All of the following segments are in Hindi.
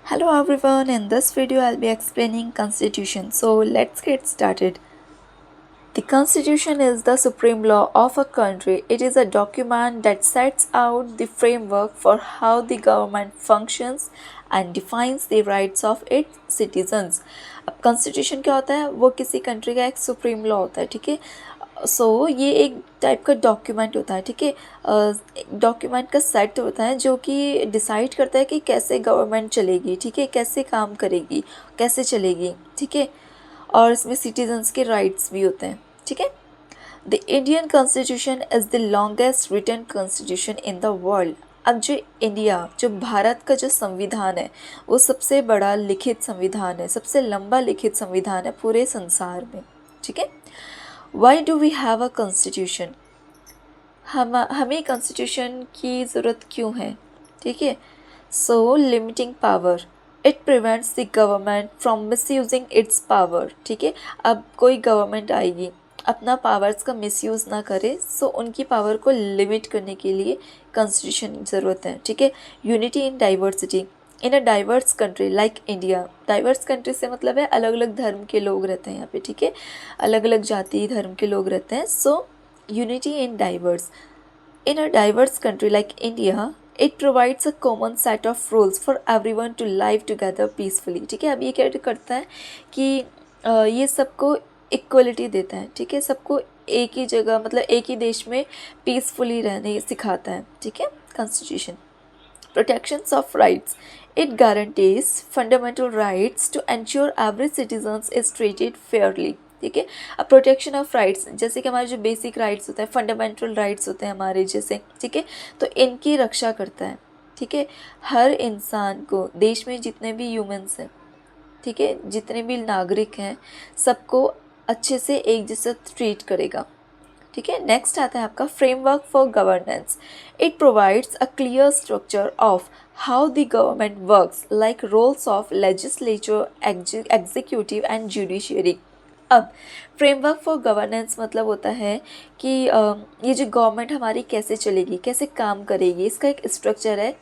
Hello everyone, in this video I'll be explaining Constitution. So let's get started. The Constitution is the supreme law of a country. It is a document that sets out the framework for how the government functions and defines the rights of its citizens. अब कॉन्स्टिट्यूशन क्या होता है? वो किसी कंट्री का एक सुप्रीम लॉ होता है, ठीक है। ये एक टाइप का डॉक्यूमेंट होता है, ठीक है। डॉक्यूमेंट का सेट होता है जो कि डिसाइड करता है कि कैसे गवर्नमेंट चलेगी, ठीक है, कैसे काम करेगी, कैसे चलेगी, ठीक है। और इसमें सिटीजन्स के राइट्स भी होते हैं, ठीक है। The Indian constitution is the longest written constitution in the world. अब जो भारत का जो संविधान है वो सबसे बड़ा लिखित संविधान है, सबसे लंबा लिखित संविधान है पूरे संसार में, ठीक है। Why do we have a constitution? हमें कॉन्स्टिट्यूशन की ज़रूरत क्यों है, ठीक है। So limiting power, it prevents the government from misusing its power, ठीक है। अब कोई गवर्नमेंट आएगी, अपना पावर्स का मिसयूज़ ना करे, सो उनकी पावर को लिमिट करने के लिए कॉन्स्टिट्यूशन ज़रूरत है, ठीक है। Unity in diversity, in a diverse country like India. Diverse country से मतलब है अलग अलग धर्म के लोग रहते हैं यहाँ पे, ठीक है, अलग अलग जाति धर्म के लोग रहते हैं। So unity in diverse, in a diverse country like India it provides a common set of rules for everyone to live together peacefully, ठीक है। अब ये क्या करता है कि ये सबको इक्वलिटी देता है, ठीक है, सबको एक ही जगह मतलब एक ही देश में पीसफुली रहने सिखाता है, ठीक है। Constitution protections of rights, it guarantees fundamental rights to ensure every citizen is treated fairly, ठीक है। अब प्रोटेक्शन ऑफ राइट्स, जैसे कि हमारे जो बेसिक राइट्स होते हैं, फंडामेंटल राइट्स होते हैं हमारे जैसे, ठीक है, तो इनकी रक्षा करता है, ठीक है। हर इंसान को, देश में जितने भी ह्यूमंस हैं, ठीक है, जितने भी नागरिक हैं, सबको अच्छे से एक जैसा ट्रीट करेगा, ठीक है। नेक्स्ट आता है आपका framework for governance, it provides a clear structure of how the government works like roles of legislature, executive and judiciary. अब फ्रेमवर्क फॉर गवर्नेंस मतलब होता है कि ये जो गवर्नमेंट हमारी कैसे चलेगी, कैसे काम करेगी, इसका एक स्ट्रक्चर है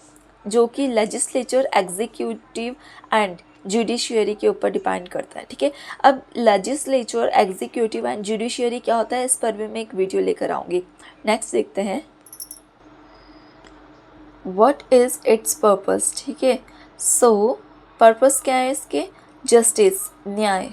जो कि लेजिस्लेचर, एग्जीक्यूटिव एंड जुडिशियरी के ऊपर डिपेंड करता है, ठीक है। अब लेजिस्लेचर, एग्जीक्यूटिव एंड जुडिशियरी क्या होता है, इस पर भी मैं एक वीडियो लेकर आऊँगी। नेक्स्ट देखते हैं, व्हाट इज़ इट्स पर्पस, ठीक है। सो पर्पस क्या है इसके? जस्टिस, न्याय,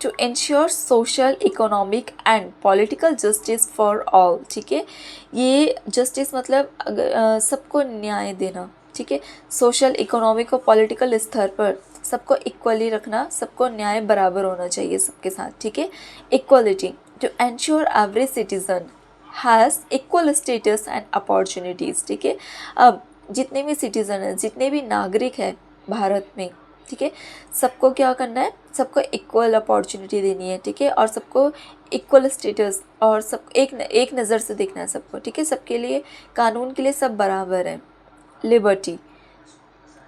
to ensure social, economic and political justice for all, ठीक है। ये जस्टिस मतलब सबको न्याय देना, ठीक है। सोशल, इकोनॉमिक और पॉलिटिकल स्तर पर सबको इक्वली रखना, सबको न्याय बराबर होना चाहिए सबके साथ, ठीक है। Equality, to ensure every citizen has equal status and opportunities, ठीक है। अब जितने भी सिटीज़न हैं, जितने भी नागरिक हैं भारत में, ठीक है, सबको क्या करना है, सबको इक्वल अपॉर्चुनिटी देनी है, ठीक है, और सबको इक्वल स्टेटस और सब एक नज़र से देखना है सबको, ठीक है। सबके लिए, कानून के लिए सब बराबर हैं। Liberty,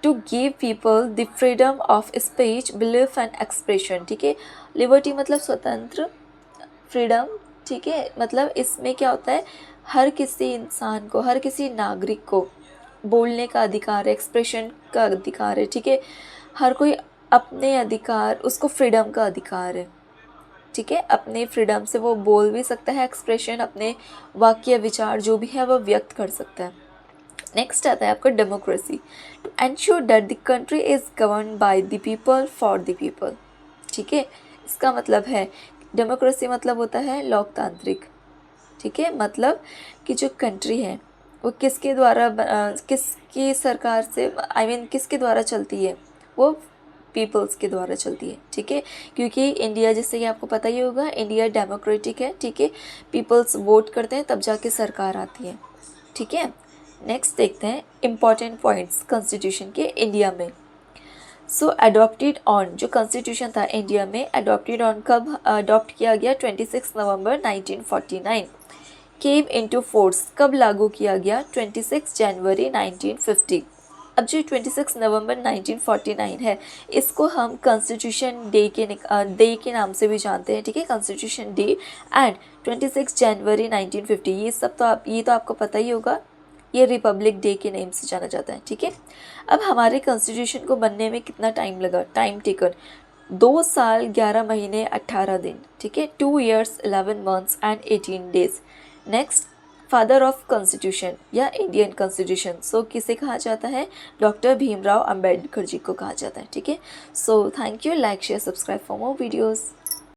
to give people the freedom of speech, belief and expression, ठीक है। लिबर्टी मतलब स्वतंत्र, फ्रीडम, ठीक है, मतलब इसमें क्या होता है, हर किसी इंसान को, हर किसी नागरिक को बोलने का अधिकार है, एक्सप्रेशन का अधिकार है, ठीक है। हर कोई अपने अधिकार, उसको फ्रीडम का अधिकार है, ठीक है। अपने फ्रीडम से वो बोल भी सकता है, एक्सप्रेशन, अपने वाक्य विचार जो भी है वो व्यक्त कर सकता है। नेक्स्ट आता है आपका democracy, to ensure that the country is govern by the people for the people, ठीक है। इसका मतलब है, डेमोक्रेसी मतलब होता है लोकतांत्रिक, ठीक है, मतलब कि जो कंट्री है वो किसके द्वारा किसकी सरकार से, किसके द्वारा चलती है, वो पीपल्स के द्वारा चलती है, ठीक है। क्योंकि इंडिया, जैसे कि आपको पता ही होगा, इंडिया डेमोक्रेटिक है, ठीक है। पीपल्स वोट करते हैं तब जाके सरकार आती है, ठीक है। नेक्स्ट देखते हैं इम्पॉर्टेंट पॉइंट्स कॉन्स्टिट्यूशन के इंडिया में। सो अडॉप्टेड ऑन, जो कॉन्स्टिट्यूशन था इंडिया में, अडॉप्टेड ऑन कब अडॉप्ट किया गया? 26 नवंबर 1949। केम इनटू फोर्स, कब लागू किया गया? 26 जनवरी 1950। अब जो 26 नवंबर 1949 है, इसको हम कॉन्स्टिट्यूशन डे के नाम से भी जानते हैं, ठीक है। कॉन्स्टिट्यूशन डे एंड 26 जनवरी 1950, ये तो आपको पता ही होगा, ये रिपब्लिक डे के नेम से जाना जाता है, ठीक है। अब हमारे कॉन्स्टिट्यूशन को बनने में कितना टाइम लगा, टाइम टेकन 2 साल 11 महीने 18 दिन, ठीक है। 2 years 11 months and 18 days। Next, father of constitution या इंडियन कॉन्स्टिट्यूशन, सो किसे कहा जाता है, डॉक्टर भीमराव अंबेडकर जी को कहा जाता है, ठीक है। So thank you, like share subscribe for more videos.